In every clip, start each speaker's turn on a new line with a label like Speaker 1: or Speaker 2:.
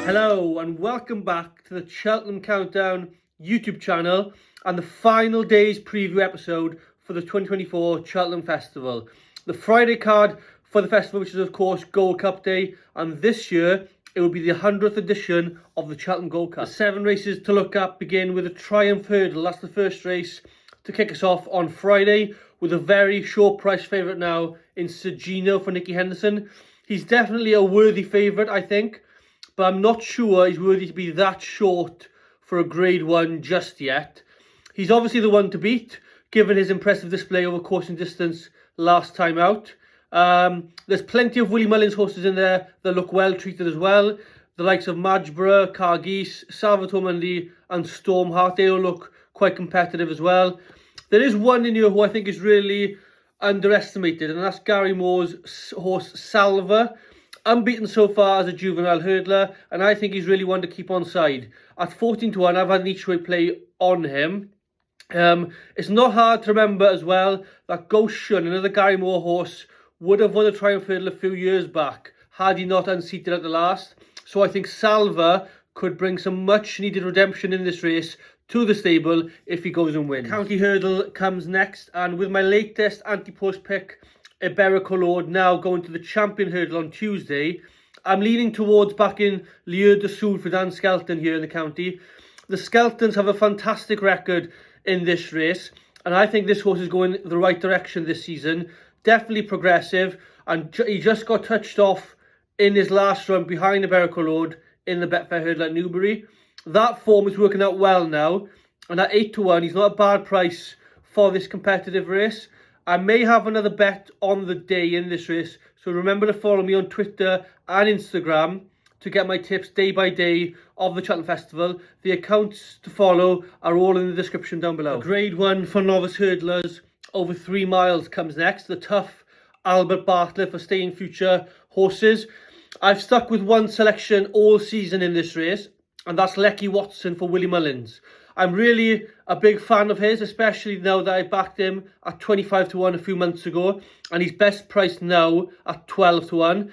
Speaker 1: Hello and welcome back to the Cheltenham Countdown YouTube channel and the final day's preview episode for the 2024 Cheltenham Festival. The Friday card for the festival, which is of course Gold Cup Day, and this year it will be the 100th edition of the Cheltenham Gold Cup. The 7 races to look at begin with a Triumph Hurdle. That's the first race to kick us off on Friday, with a very short price favourite now in Sergino for Nicky Henderson. He's definitely a worthy favourite, I think, but I'm not sure he's worthy to be that short for a Grade 1 just yet. He's obviously the one to beat, given his impressive display over course and distance last time out. There's plenty of Willie Mullins horses in there that look well treated as well. The likes of Madgeborough, Cargeese, Salvatore Mundi and Stormheart, they all look quite competitive as well. There is one in here who I think is really underestimated, and that's Gary Moore's horse Salva. Unbeaten so far as a juvenile hurdler, and I think he's really one to keep on side. At 14 to 1, I've had an each way play on him. It's not hard to remember as well that Ghost Shun, another Gary Moore horse, would have won a Triumph Hurdle a few years back had he not unseated at the last. So I think Salva could bring some much needed redemption in this race to the stable if he goes and wins. County Hurdle comes next, and with my latest anti-post pick, Iberico now going to the Champion Hurdle on Tuesday, I'm leaning towards backing Lieu de Sud for Dan Skelton here in the county. The Skeltons have a fantastic record in this race, and I think this horse is going the right direction this season. Definitely progressive, and he just got touched off in his last run behind Iberico in the Betfair Hurdle at Newbury. That form is working out well now, and at 8 to 1, he's not a bad price for this competitive race. I may have another bet on the day in this race, so remember to follow me on Twitter and Instagram to get my tips day by day of the Cheltenham Festival. The accounts to follow are all in the description down below. Grade 1 for novice hurdlers over 3 miles comes next. The tough Albert Bartlett for staying future horses. I've stuck with one selection all season in this race, and that's Lecky Watson for Willie Mullins. I'm really a big fan of his, especially now that I backed him at 25 to 1 a few months ago, and he's best priced now at 12 to 1.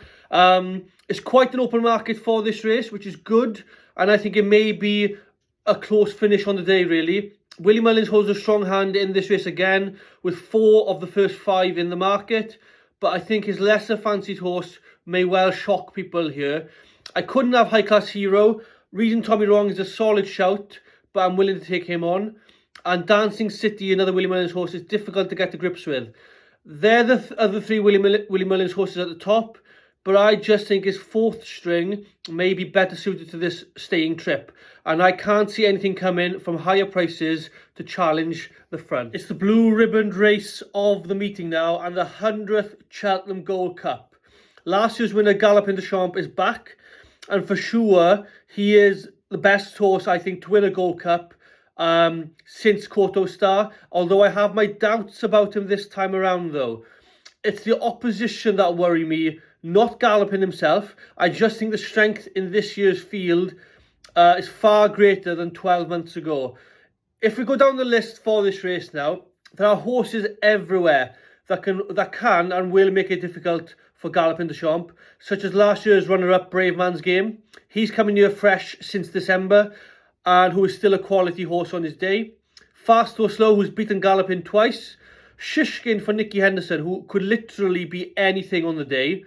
Speaker 1: It's quite an open market for this race, which is good, and I think it may be a close finish on the day, really. Willie Mullins holds a strong hand in this race again, with 4 of the first 5 in the market, but I think his lesser fancied horse may well shock people here. I couldn't have High Class Hero. Reading Tommy Wrong is a solid shout, but I'm willing to take him on. And Dancing City, another Willie Mullins horse, is difficult to get to grips with. They're the other 3 Willie Mullins horses at the top, but I just think his 4th string may be better suited to this staying trip. And I can't see anything coming from higher prices to challenge the front. It's the blue ribboned race of the meeting now, and the 100th Cheltenham Gold Cup. Last year's winner, Galopin Des Champs, is back, and for sure he is the best horse, I think, to win a Gold Cup since Koto Star, although I have my doubts about him this time around though. It's the opposition that worry me, not Galopin himself. I just think the strength in this year's field is far greater than 12 months ago. If we go down the list for this race now, there are horses everywhere that can and will make it difficult for Galopin Des Champs, such as last year's runner-up Brave Man's Game. He's coming here fresh since December, and who is still a quality horse on his day. Fast or Slow, who's beaten Galopin twice. Shishkin for Nicky Henderson, who could literally be anything on the day.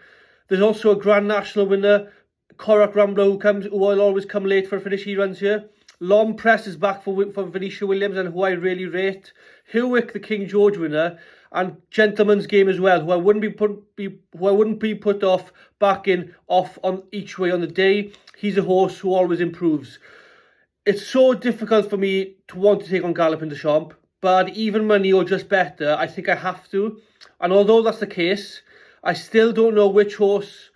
Speaker 1: There's also a Grand National winner, Korak Rambler, who will always come late for a finish. He runs here. Long Press is back for Venetia Williams, and who I really rate. Hilwick, the King George winner, and Gentleman's Game as well, who I wouldn't be put off backing off on each way on the day. He's a horse who always improves. It's so difficult for me to want to take on Galopin Des Champs, but at even money or just better, I think I have to. And although that's the case, I still don't know which horse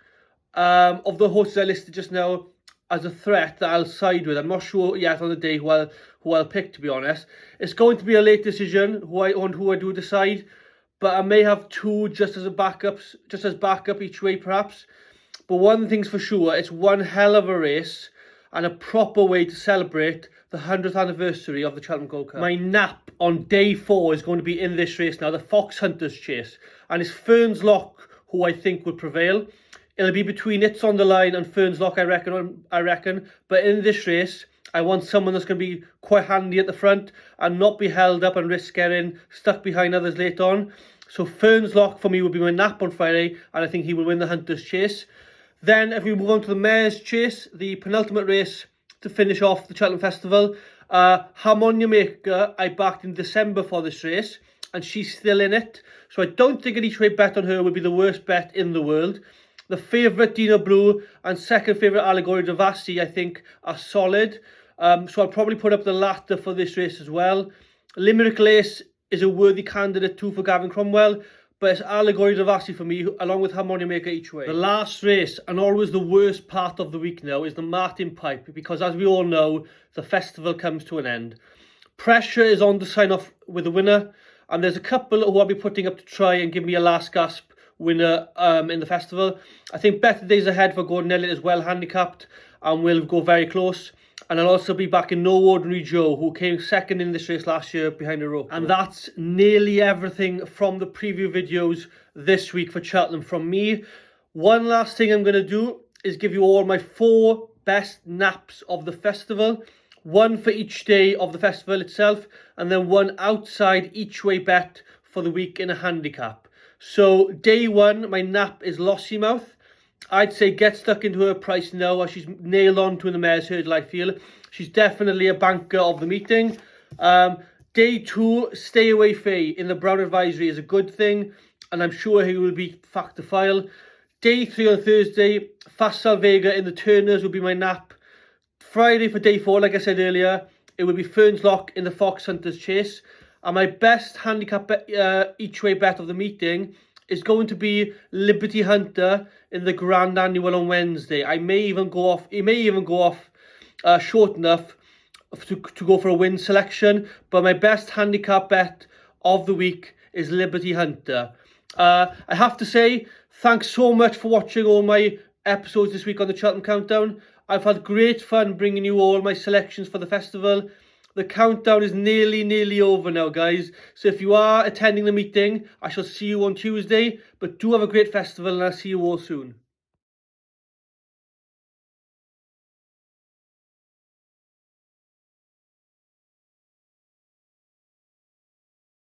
Speaker 1: of the horses I listed just now as a threat that I'll side with. I'm not sure yet on the day who I'll pick, to be honest. It's going to be a late decision on who I do decide, but I may have 2 just as backup each way perhaps. But one thing's for sure, it's one hell of a race and a proper way to celebrate the 100th anniversary of the Cheltenham Gold Cup. My nap on day 4 is going to be in this race now, the Foxhunters Chase, and it's Ferns Lock who I think will prevail. It'll be between It's on the Line and Fernslock, I reckon. But in this race, I want someone that's going to be quite handy at the front and not be held up and risk getting stuck behind others later on. So Fernslock for me will be my nap on Friday, and I think he will win the Hunters Chase. Then if we move on to the Mares Chase, the penultimate race to finish off the Cheltenham Festival, Harmonya Maker I backed in December for this race, and she's still in it. So I don't think an each way bet on her would be the worst bet in the world. The favourite Dino Blue and second favourite Allegory Devassi I think are solid. So I'll probably put up the latter for this race as well. Limerick Lace is a worthy candidate too for Gavin Cromwell, but it's Allegory Devassi for me, along with Harmonya Maker each way. The last race, and always the worst part of the week now, is the Martin Pipe, because as we all know, the festival comes to an end. Pressure is on to sign off with the winner, and there's a couple who I'll be putting up to try and give me a last gasp winner in the festival. I think better days ahead for Gordon Elliott is well handicapped and will go very close. And I'll also be back in No Ordinary Joe, who came second in this race last year behind the rope. And that's nearly everything from the preview videos this week for Cheltenham from me. One last thing I'm going to do is give you all my 4 best naps of the festival. One for each day of the festival itself, and then one outside each way bet for the week in a handicap. So day 1, my nap is Lossiemouth. I'd say get stuck into her price now, as she's nailed on to in the Mares Hurdle, I feel. She's definitely a banker of the meeting. Day 2, Stay Away Faye in the Brown Advisory is a good thing, and I'm sure he will be fact to file. Day 3 on Thursday, Fast Salvega in the Turners will be my nap. Friday for day 4, like I said earlier, it will be Fernslock in the Foxhunters Chase. And my best handicap each way bet of the meeting is going to be Liberty Hunter in the Grand Annual on Wednesday. He may even go off short enough to go for a win selection. But my best handicap bet of the week is Liberty Hunter. I have to say, thanks so much for watching all my episodes this week on the Cheltenham Countdown. I've had great fun bringing you all my selections for the festival. The countdown is nearly over now, guys. So if you are attending the meeting, I shall see you on Tuesday. But do have a great festival, and I'll see you all soon.